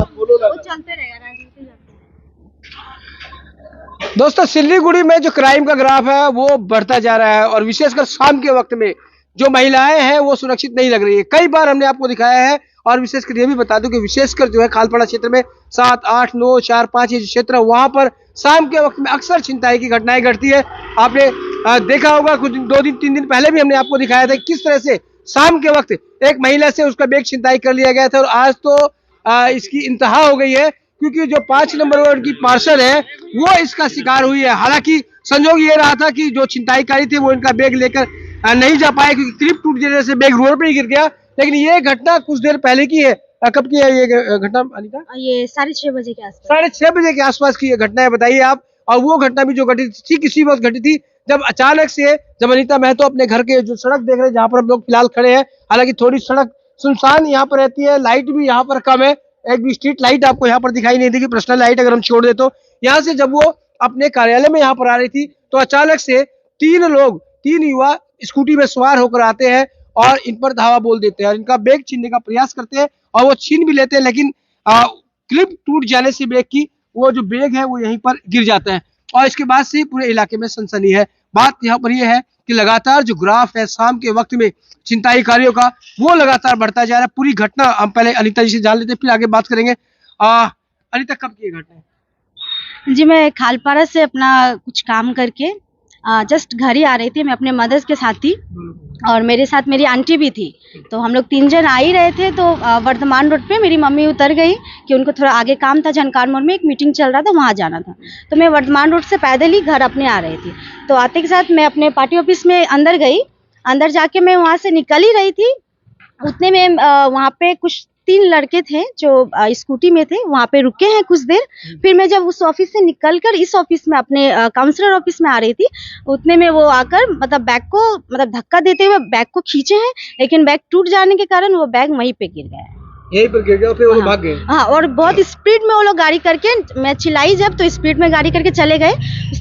वो चलते रहेगा, राजनीति चलते रहेगा। दोस्तों, सिल्लीगुड़ी में जो क्राइम का ग्राफ है वो बढ़ता जा रहा है और विशेषकर शाम के वक्त में जो महिलाएं हैं वो सुरक्षित नहीं लग रही है। कई बार हमने आपको दिखाया है और विशेषकर ये भी बता दूं कि विशेषकर जो है खालपाड़ा क्षेत्र में 7, 8, 9, 4, 5 ये जो क्षेत्र है वहां पर शाम के वक्त में अक्सर छिनताई की घटनाएं घटती है। आपने देखा होगा कुछ 2 दिन 3 दिन पहले भी हमने आपको दिखाया था किस तरह से शाम के वक्त एक महिला से उसका बैग छिनताई कर लिया गया था और आज तो इसकी इंतहा हो गई है क्योंकि जो 5 नंबर वार्ड की पार्षद है वो इसका शिकार हुई है। हालांकि संजोग ये रहा था कि जो छिनताईकारी थे वो इनका बैग लेकर नहीं जा पाए क्योंकि क्लिप टूट जाने से बैग रोड पर ही गिर गया। लेकिन ये घटना कुछ देर पहले की है। कब की है ये घटना अनिता? ये 6:30 बजे के आसपास। 6:30 बजे के आसपास की ये घटना है, बताइए आप। और वो घटना भी जो घटी थी किसी वक्त घटी थी जब अचानक से जब अनिता महतो अपने घर के जो सड़क देख रहे हैं जहाँ पर हम लोग फिलहाल खड़े हैं, हालांकि थोड़ी सड़क सुनसान यहाँ पर रहती है, लाइट भी यहाँ पर कम है, एक भी स्ट्रीट लाइट आपको यहाँ पर दिखाई नहीं देगी, पर्सनल लाइट अगर हम छोड़ दे तो। यहाँ से जब वो अपने कार्यालय में यहाँ पर आ रही थी तो अचानक से 3 युवा स्कूटी में सवार होकर आते हैं और इन पर धावा बोल देते हैं और इनका बैग छीनने का प्रयास करते हैं और वो छीन भी लेते हैं। लेकिन क्लिप टूट जाने से बैग की वो जो बैग है वो यहीं पर गिर जाता है और इसके बाद से पूरे इलाके में सनसनी है। बात यहाँ पर यह है कि लगातार जो ग्राफ है शाम के वक्त में छिनताई कार्यों का वो लगातार बढ़ता जा रहा है। पूरी घटना हम पहले अनिता जी से जान लेते हैं फिर आगे बात करेंगे। अनिता, कब की घटना है? जी, मैं खालपाड़ा से अपना कुछ काम करके जस्ट घर ही आ रही थी। मैं अपने मदर्स के साथ थी और मेरे साथ मेरी आंटी भी थी। तो हम लोग 3 जन आ ही रहे थे तो वर्धमान रोड पे मेरी मम्मी उतर गई कि उनको थोड़ा आगे काम था, झनकार मोड़ में एक मीटिंग चल रहा था, वहाँ जाना था। तो मैं वर्धमान रोड से पैदल ही घर अपने आ रही थी। तो आते के साथ मैं अपने पार्टी ऑफिस में अंदर गई। अंदर जाके मैं वहाँ से निकल ही रही थी, उतने में वहाँ पे कुछ 3 लड़के थे जो स्कूटी में थे, वहाँ पे रुके हैं कुछ देर। फिर मैं जब उस ऑफिस से निकलकर इस ऑफिस में अपने काउंसलर ऑफिस में आ रही थी, उतने में वो आकर मतलब बैग को धक्का देते हुए बैग को खींचे हैं, लेकिन बैग टूट जाने के कारण वो बैग वहीं पे गिर गया है। यहीं पर गिर गया, फिर वो भाग गए। हाँ, और बहुत स्पीड में वो लोग गाड़ी करके, मैं चिल्लाई जब तो स्पीड में गाड़ी करके चले गए।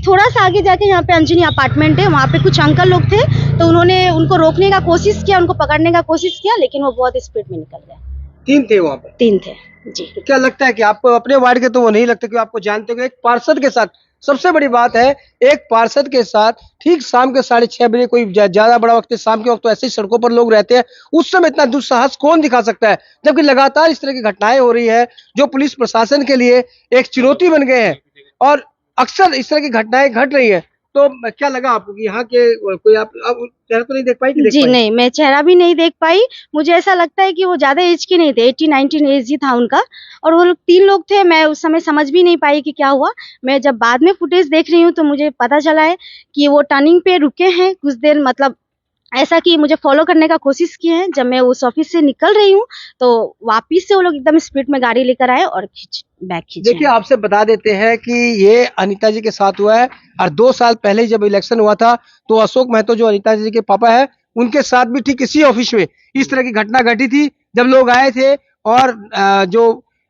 थोड़ा सा आगे जाके यहाँ पे अंजनी अपार्टमेंट है, वहाँ पे कुछ अंकल लोग थे तो उन्होंने उनको रोकने का कोशिश किया, उनको पकड़ने का कोशिश किया, लेकिन वो बहुत स्पीड में निकल गए। 3 थे वहाँ पे? 3 थे जी। तो क्या लगता है कि आपको अपने वार्ड के तो वो नहीं लगता कि आपको जानते हो एक पार्षद के साथ, सबसे बड़ी बात है एक पार्षद के साथ ठीक शाम के 6:30 बजे, कोई ज्यादा बड़ा वक्त है शाम के वक्त तो ऐसे ही सड़कों पर लोग रहते हैं, उस समय इतना दुस्साहस कौन दिखा सकता है? जबकि लगातार इस तरह की घटनाएं हो रही है जो पुलिस प्रशासन के लिए एक चुनौती बन गए हैं और अक्सर इस तरह की घटनाएं घट रही है। तो क्या लगा आपको कि यहाँ के कोई आप चेहरा तो नहीं देख पाई? जी नहीं, मैं चेहरा भी नहीं देख पाई। मुझे ऐसा लगता है कि वो ज्यादा एज के नहीं थे, 18-19 एज ही था उनका। और वो 3 लोग थे, मैं उस समय समझ भी नहीं पाई कि क्या हुआ। मैं जब बाद में फुटेज देख रही हूँ तो मुझे पता चला है कि वो टर्निंग पे रुके हैं कुछ देर, मतलब ऐसा कि मुझे फॉलो करने का कोशिश किए हैं। जब मैं उस ऑफिस से निकल रही हूँ तो वापिस से वो लोग एकदम स्पीड में गाड़ी लेकर आए और बैग खींचे। देखिए, आपसे बता देते हैं कि ये अनिता जी के साथ हुआ है और 2 साल पहले जब इलेक्शन हुआ था तो अशोक महतो जो अनिता जी के पापा है उनके साथ भी ठीक इसी ऑफिस में इस तरह की घटना घटी थी जब लोग आए थे और जो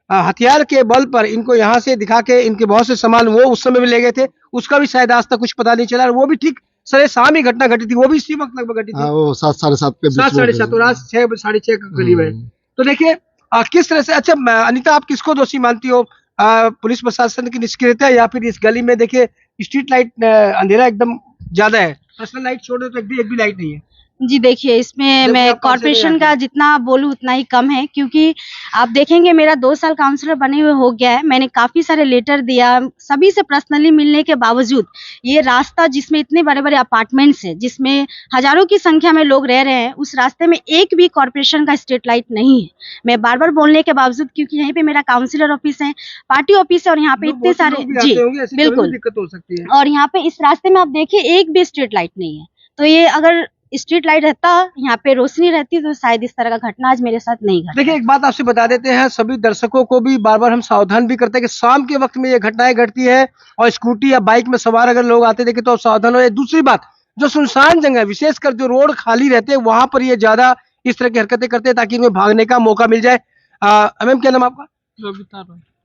हथियार के बल पर इनको यहाँ से दिखा के इनके बहुत से सामान वो उस समय भी ले गए थे, उसका भी शायद आज तक कुछ पता नहीं चला। वो भी ठीक सरे शाम ही घटना घटी थी, वो भी इसी वक्त लगभग घटी थी। वो 7 साढ़े 7 के 7 साढ़े 7 रात 6 साढ़े 6 का करीब है। तो देखिए किस तरह से, अच्छा अनिता आप किसको दोषी मानती हो, पुलिस प्रशासन की निष्क्रियता या फिर इस गली में देखिए स्ट्रीट लाइट अंधेरा एकदम ज्यादा है, पर्सनल लाइट छोड़ दो तो एक भी लाइट नहीं है? जी देखिए, इसमें मैं कॉर्पोरेशन का जितना बोलूँ उतना ही कम है, क्योंकि आप देखेंगे मेरा 2 साल काउंसलर बने हुए हो गया है। मैंने काफ़ी सारे लेटर दिया, सभी से पर्सनली मिलने के बावजूद ये रास्ता जिसमें इतने बड़े बड़े अपार्टमेंट्स हैं, जिसमें हजारों की संख्या में लोग रह रहे हैं, उस रास्ते में एक भी कॉर्पोरेशन का स्ट्रीट लाइट नहीं है। मैं बार बार बोलने के बावजूद, क्योंकि यहीं पे मेरा काउंसलर ऑफिस है, पार्टी ऑफिस है और यहाँ पे इतने सारे, जी बिल्कुल दिक्कत हो सकती है। और यहाँ पे इस रास्ते में आप देखिए एक भी स्ट्रीट लाइट नहीं है। तो ये अगर स्ट्रीट लाइट रहता, यहाँ पे रोशनी रहती, तो शायद इस तरह का घटना आज मेरे साथ नहीं घटा। देखिए, एक बात आपसे बता देते हैं, सभी दर्शकों को भी बार बार हम सावधान भी करते हैं कि शाम के वक्त में ये घटनाएं घटती है और स्कूटी या बाइक में सवार अगर लोग आते देखे तो सावधान हो। दूसरी बात, जो सुनसान जगह विशेषकर जो रोड खाली रहते हैं वहां पर ये ज्यादा इस तरह की हरकतें करते हैं ताकि इन्हें भागने का मौका मिल जाए। मैम, क्या नाम आपका?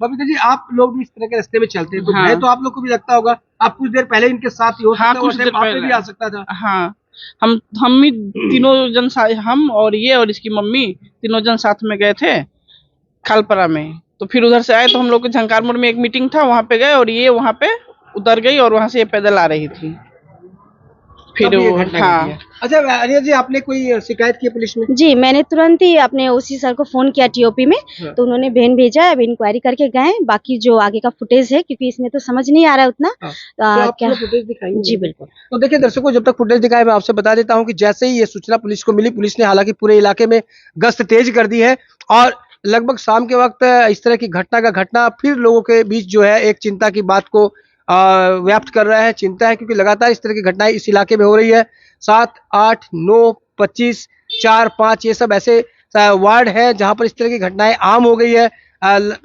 बबीता जी, आप लोग भी इस तरह के रास्ते में चलते हैं तो भय तो आप लोग को भी लगता होगा, आप कुछ देर पहले इनके साथ ही हो, कुछ देर पहले भी आ सकता था। हाँ, हम ही तीनों जन, हम और ये और इसकी मम्मी तीनों जन साथ में गए थे खालपाड़ा में। तो फिर उधर से आए तो हम लोग के झंकार मोड़ में एक मीटिंग था, वहां पे गए और ये वहां पे उतर गई और वहां से ये पैदल आ रही थी। फिर तब ये वो घटना हाँ घटी है। अच्छा अनिया जी, आपने कोई शिकायत की पुलिस में? जी, मैंने तुरंत ही अपने ओसी सर को फोन किया टीओपी में, तो उन्होंने वैन भेजा, अब इंक्वायरी करके गए। बाकी जो आगे का फुटेज है, क्योंकि इसमें तो समझ नहीं आ रहा है उतना। तो आप क्या फुटेज दिखाइए। जी बिल्कुल। तो देखिए दर्शकों, जब तक फुटेज दिखाए मैं आपसे बता देता हूं कि जैसे ही ये सूचना पुलिस को मिली, पुलिस ने हालांकि पूरे इलाके में गश्त तेज कर दी है और लगभग शाम के वक्त इस तरह की घटना फिर लोगों के बीच जो है एक चिंता की बात को व्याप्त कर रहा है। चिंता है क्योंकि लगातार इस तरह की घटनाएं इस इलाके में हो रही है। 7, 8, 9, 25, 4, 5 ये सब ऐसे वार्ड है जहां पर इस तरह की घटनाएं आम हो गई है।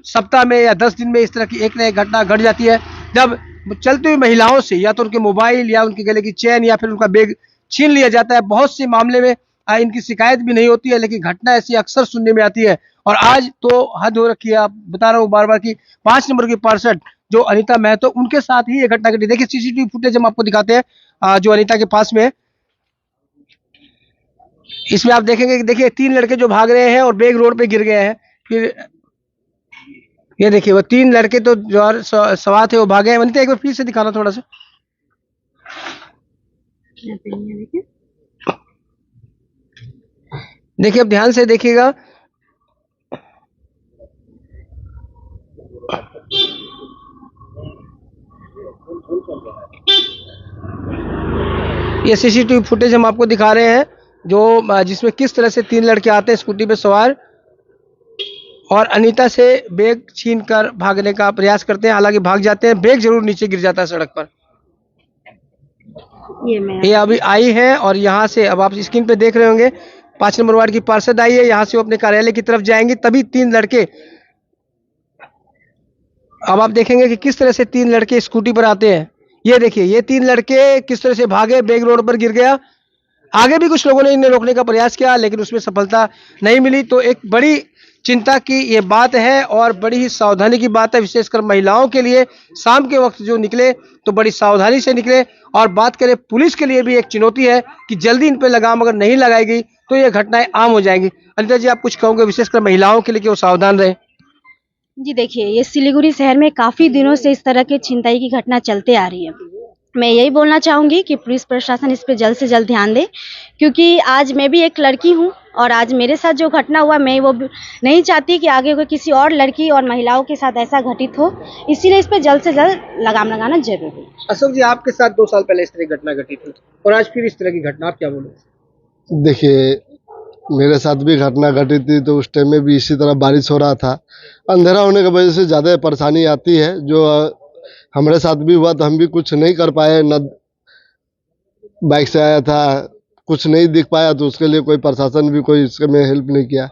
सप्ताह में या 10 दिन में इस तरह की एक न एक घटना घट जाती है, जब चलती हुई महिलाओं से या तो उनके मोबाइल या उनके गले की चेन या फिर उनका बैग छीन लिया जाता है। बहुत से मामले में इनकी शिकायत भी नहीं होती है, लेकिन घटना ऐसी अक्सर सुनने में आती है। और आज तो हद हो रखी है, आप बता रहा हूँ बार बार की 5 नंबर की पार्षद जो अनीता महतो, उनके साथ ही ये घटना घटी। देखिए सीसीटीवी फुटेज हम आपको दिखाते हैं जो अनीता के पास में है। इसमें आप देखेंगे कि देखिए 3 लड़के जो भाग रहे हैं और बैग रोड पे गिर गए हैं। फिर ये देखिए वो 3 लड़के तो जो सवार थे वो भागे हैं। अनीता एक बार फिर से दिखाना थोड़ा सा। देखिए अब ध्यान से देखिएगा। ये सीसीटीवी फुटेज हम आपको दिखा रहे हैं जो जिसमें किस तरह से 3 लड़के आते हैं स्कूटी पे सवार और अनीता से बैग छीन कर भागने का प्रयास करते हैं। हालांकि भाग जाते हैं, बैग जरूर नीचे गिर जाता है सड़क पर। ये अभी आई है और यहाँ से अब आप स्क्रीन पे देख रहे होंगे 5 नंबर वार्ड की पार्षद आई है। यहाँ से वो अपने कार्यालय की तरफ जाएंगी, तभी 3 लड़के, अब आप देखेंगे कि किस तरह से 3 लड़के स्कूटी पर आते हैं। ये देखिए ये 3 लड़के किस तरह से भागे, बैग रोड पर गिर गया। आगे भी कुछ लोगों ने इन्हें रोकने का प्रयास किया लेकिन उसमें सफलता नहीं मिली। तो एक बड़ी चिंता की ये बात है और बड़ी ही सावधानी की बात है, विशेषकर महिलाओं के लिए। शाम के वक्त जो निकले तो बड़ी सावधानी से निकले। और बात करें पुलिस के लिए भी एक चुनौती है कि जल्दी इन पर लगाम अगर नहीं लगाई गई तो ये घटनाएं आम हो जाएंगी। अनिता जी, आप कुछ कहोगे विशेषकर महिलाओं के लिए कि वो सावधान रहे? जी देखिए, ये सिलीगुड़ी शहर में काफी दिनों से इस तरह के छिनताई की घटना चलते आ रही है। मैं यही बोलना चाहूंगी कि पुलिस प्रशासन इस पे जल्द से जल्द ध्यान दे, क्योंकि आज मैं भी एक लड़की हूं और आज मेरे साथ जो घटना हुआ मैं वो नहीं चाहती कि आगे कोई किसी और लड़की और महिलाओं के साथ ऐसा घटित हो। इसीलिए इस पे जल्द से जल्द लगाम लगाना जरूरी है। अशोक जी, आपके साथ 2 साल पहले इस तरह की घटना घटी थी और आज फिर इस तरह की घटना, आप क्या बोलोगे? देखिए मेरे साथ भी घटना घटी थी, तो उस टाइम में भी इसी तरह बारिश हो रहा था। अंधेरा होने की वजह से ज़्यादा परेशानी आती है, जो हमारे साथ भी हुआ। तो हम भी कुछ नहीं कर पाए, न बाइक से आया था, कुछ नहीं दिख पाया, तो उसके लिए कोई प्रशासन भी कोई इसके में हेल्प नहीं किया।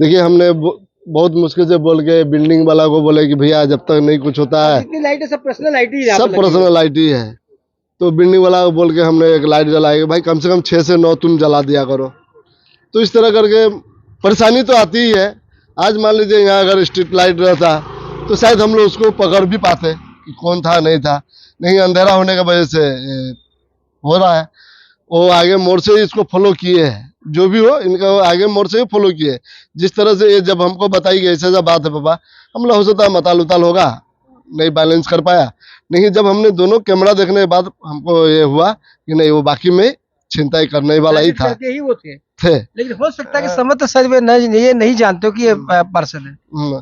देखिए हमने बहुत मुश्किल से बोल के बिल्डिंग वाला को बोले कि भैया जब तक नहीं कुछ होता है, इतनी लाइटें सब पर्सनल लाइट ही है, सब पर्सनल लाइट ही है। तो बिल्डिंग वाला को बोल के हमने एक लाइट जलाई, भाई कम से कम 6 से 9 तुम जला दिया करो। तो इस तरह करके परेशानी तो आती ही है। आज मान लीजिए यहाँ अगर स्ट्रीट लाइट रहता तो शायद हम लोग उसको पकड़ भी पाते कि कौन था नहीं था। नहीं, अंधेरा होने की वजह से हो रहा है। वो आगे मोड़ से इसको फॉलो किए हैं, जो भी हो इनका आगे मोड़ से ही फॉलो किए। जिस तरह से ये जब हमको बताई गई ऐसा बात है पापा, हमला हो सकता है मताल उताल होगा, नहीं बैलेंस कर पाया। नहीं, जब हमने दोनों कैमरा देखने के बाद हमको ये हुआ कि नहीं, वो बाकी में छिनताई करने वाला ही था। ही वो थे। लेकिन हो सकता है कि समझ तो सच में ये नहीं जानते हो कि ये पर्सन है।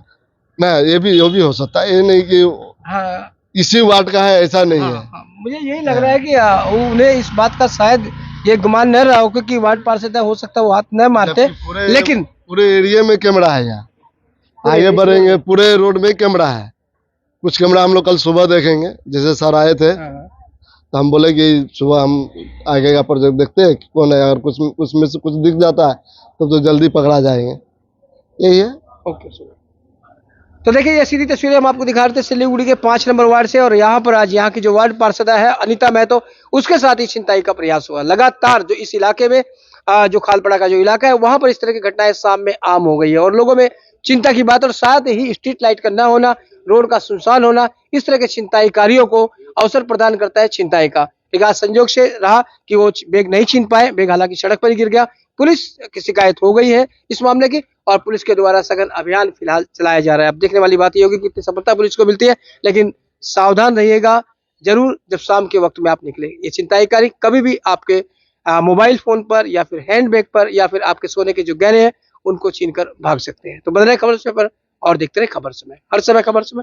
ना, ये भी हो सकता है, ये नहीं कि हाँ, इसी वार्ड का है, ऐसा नहीं है। मुझे यही लग रहा है कि उन्हें इस बात का शायद ये गुमान न रहा हो क्योंकि वार्ड पार्षद है, हो सकता है वो हाथ न मारते, लेकिन पूरे एरिया में कैमरा है। यहाँ आगे बढ़ेंगे, पूरे रोड में कैमरा है। कुछ कैमरा हम लोग कल सुबह देखेंगे, जैसे सर आए थे तो हम बोले कि सुबह हम आगे का प्रोजेक्ट देखते हैं कौन है, अगर कुछ उसमें से कुछ दिख जाता है तो जल्दी पकड़ा जाएंगे। यही है। ओके। तो देखिए ये सीधी तस्वीरें हम आपको दिखा रहे थे सिलीगुड़ी के 5 नंबर वार्ड से, और यहाँ पर आज यहाँ की जो वार्ड पार्षद है अनीता महतो, उसके साथ ही छिनताई का प्रयास हुआ। लगातार जो इस इलाके में जो खालपड़ा का जो इलाका है वहां पर इस तरह की घटनाएं शाम में आम हो गई है और लोगों में चिंता की बात, और साथ ही स्ट्रीट लाइट का न होना, रोड का सुनसान होना, इस तरह के छिनताईकारियों को अवसर प्रदान करता है छिनताई का। लेकिन आज संजोग से रहा कि वो बैग नहीं छीन पाए, बैग हालांकि सड़क पर ही गिर गया। पुलिस की शिकायत हो गई है इस मामले की और पुलिस के द्वारा सघन अभियान फिलहाल चलाया जा रहा है। अब देखने वाली बात ये होगी कि कितनी सफलता पुलिस को मिलती है, लेकिन सावधान रहिएगा जरूर जब शाम के वक्त में आप निकले। ये चिंताकारी कभी भी आपके मोबाइल फोन पर या फिर हैंड बैग पर या फिर आपके सोने के जो गहने हैं उनको छीन कर भाग सकते हैं। तो बने रहे खबर समय पर और देखते रहे खबर समय, हर समय खबर समय।